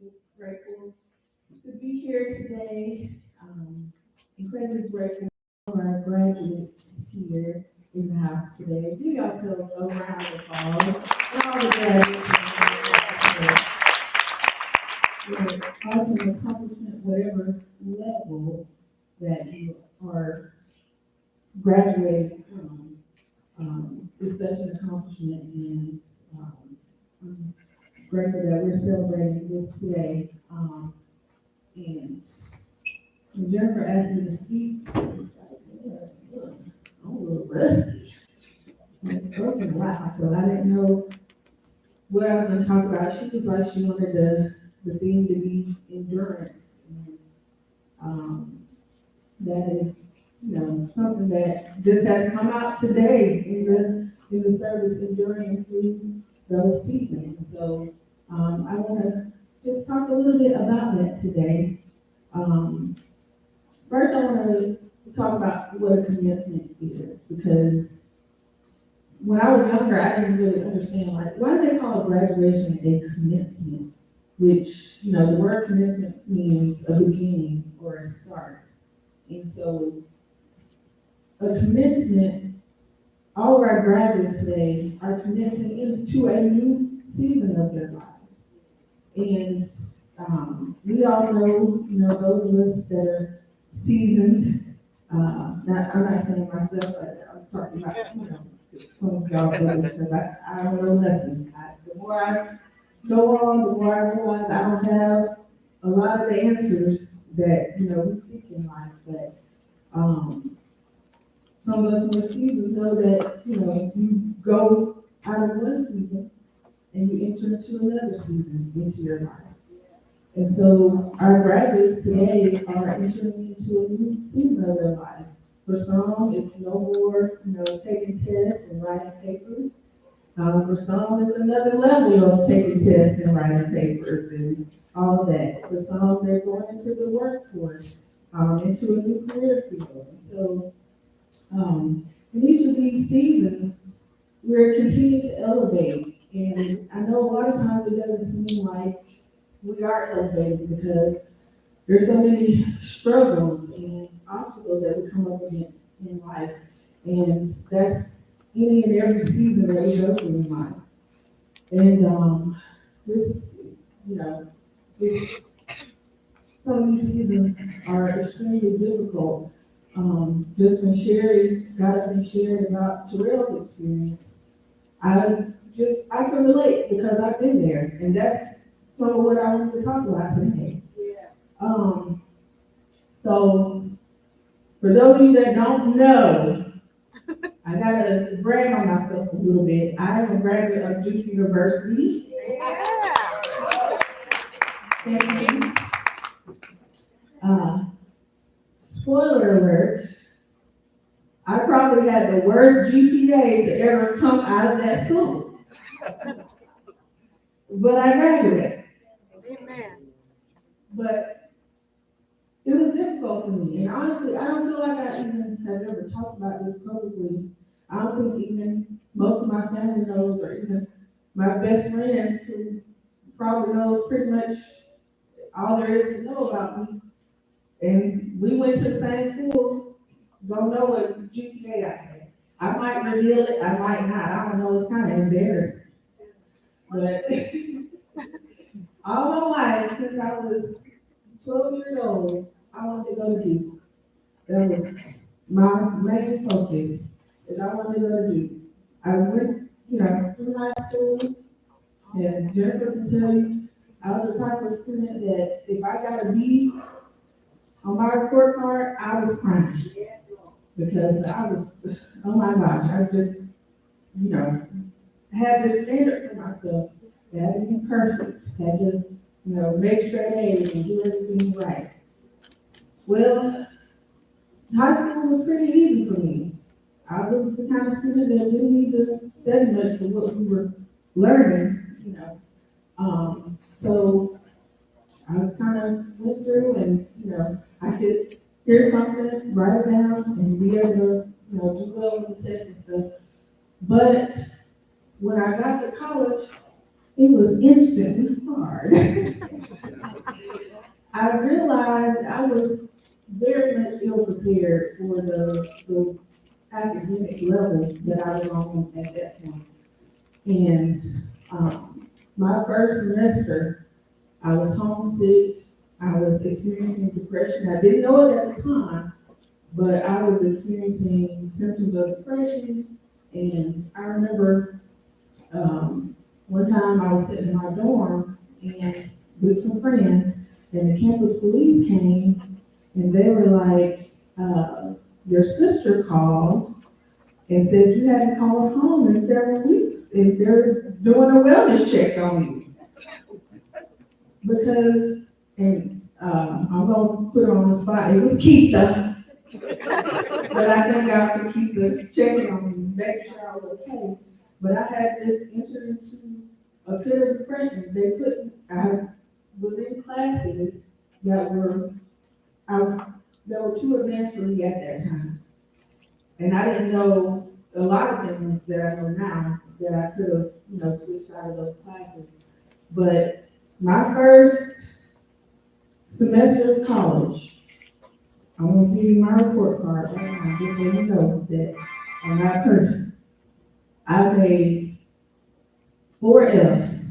Just grateful to be here today. Incredibly grateful for our graduates here in the house today. Give yourselves a round of applause. And all the graduates for awesome accomplishment, whatever level that you are graduating from. Is such an accomplishment, and I'm grateful that we're celebrating this today. And when Jennifer asked me to speak, I was like, "Yeah, I'm a little rusty. I've spoken a lot, so I didn't know what I was going to talk about." She was like, she wanted the theme to be endurance. And that is, something that just has come out today in the service, enduring through those seasons. And so I want to just talk a little bit about that today. First, I want to talk about what a commencement is, because when I was younger, I didn't really understand, like, why do they call a graduation a commencement? Which, the word commencement means a beginning or a start. And so a commencement, all of our graduates today are commencing into a new season of their lives. And we all know, those of us that are seasoned, I'm not saying myself, but I'm talking about, some of y'all brothers, because I don't know nothing. The more I go on, the more I realize I don't have a lot of the answers that, we seek in life. But some of us more seasoned know that, you go out of one season and you enter into another season into your life. And so our graduates today are entering into a new season of their life. For some, it's no more, taking tests and writing papers. For some, it's another level of taking tests and writing papers and all of that. For some, they're going into the workforce, into a new career field. And so, in each of these seasons, we're continuing to elevate. And I know a lot of times it doesn't seem like we are elevating, because there's so many struggles and obstacles that we come up against in life. And that's any and every season that we go through in life. And this, this, some of these seasons are extremely difficult. Just when Sherry got up and shared about Terrell's experience, I can relate, because I've been there, and that's some of what I wanted to talk about today. So for those of you that don't know, I gotta brag on myself a little bit. I am a graduate of Duke University. Yeah. Thank you. Spoiler alert, I probably had the worst GPA to ever come out of that school. But I graduated. Amen. But it was difficult for me. And honestly, I don't feel like I even have ever talked about this publicly. I don't think even most of my family knows, or even my best friend, who probably knows pretty much all there is to know about me. And we went to the same school, don't know what GPA I had. I might reveal it, I might not. I don't know, it's kind of embarrassing. But all my life, since I was 12 years old, I wanted to go to Duke. That was my main focus, is I wanted to go to Duke. I went, through high school, and Jennifer can tell you, I was the type of student that if I got a B on my report card, I was crying. Because I was, oh my gosh, I just, had this standard for myself. That had to be perfect, had to, make straight A's and do everything right. Well, high school was pretty easy for me. I was the kind of student that didn't need to study much for what we were learning, So I kind of went through and, I could hear something, write it down, and be able to, do well on the test and stuff. But when I got to college, it was instantly hard. I was very much ill prepared for the academic level that I was on at that point. And, my first semester, I was homesick, I was experiencing depression. I didn't know it at the time, but I was experiencing symptoms of depression. And I remember, one time I was sitting in my dorm and with some friends, and the campus police came, and they were like, your sister called and said you hadn't called home in several weeks, and they're doing a wellness check on you. Because, and I'm gonna put her on the spot, it was Keitha. But I thank God for Keitha checking on me, making sure I was okay. But I had this entered into a pit of depression. I was in classes that were, that were too advanced for me at that time. And I didn't know a lot of things that I know now that I could have, switched out of those classes. But my first semester of college, I'm gonna give you my report card right now, just so you know that I'm not perfect. I made 4 Fs.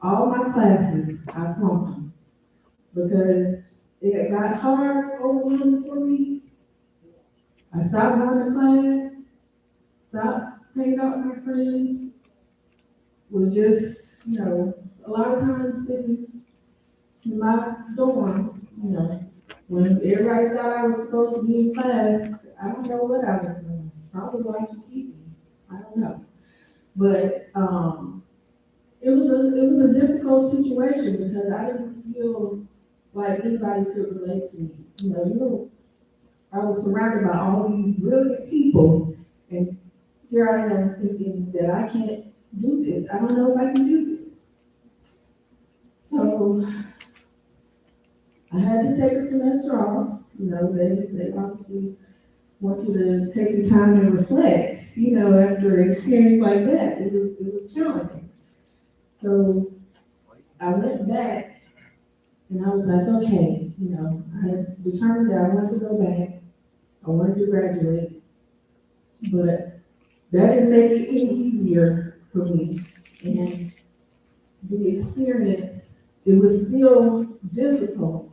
All my classes, I flunked them because it got hard overwhelming for me. I stopped going to class, stopped hanging out with my friends, was just, a lot of times sitting in my dorm, when everybody thought I was supposed to be in class. I don't know what I was doing, probably watching TV, I don't know. But, it was a difficult situation because I didn't feel like anybody could relate to me. I was surrounded by all these brilliant people, and here I am thinking that I can't do this. I don't know if I can do this. So I had to take a semester off. They obviously want you to take some time and reflect. After an experience like that, it was challenging. So I went back, and I was like, okay, I had determined that I wanted to go back. I wanted to graduate, but that didn't make it any easier for me. And the experience, it was still difficult,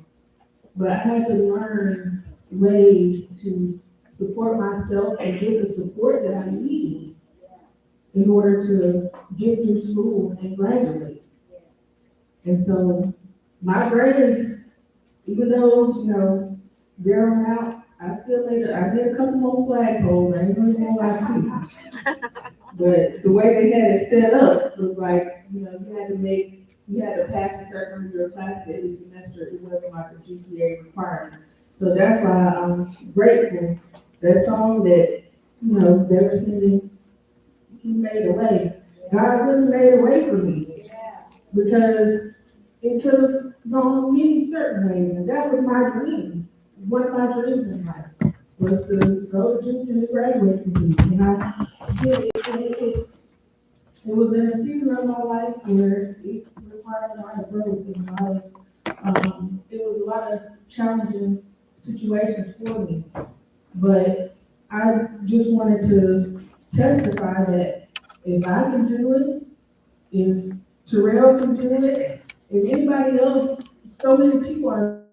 but I had to learn ways to support myself and get the support that I needed in order to get through school and graduate. And so my grades, even though, they're on out, I did a couple more flagpoles. I ain't gonna lie to you. But the way they had it set up was like, you had to pass a certain number of classes every semester. It wasn't like a GPA requirement. So that's why I'm grateful. That song that, they were singing, He Made a Way. God really made a way for me. Because it could have gone many certain ways. And that was my dream. One of my dreams in life was to go to Brewton and graduate from Brewton. And I did it. And it was in a season of my life where it required a lot of growth and it was a lot of challenging situations for me. But I just wanted to testify that if I can do it, if Terrell can do it, if anybody else, so many people are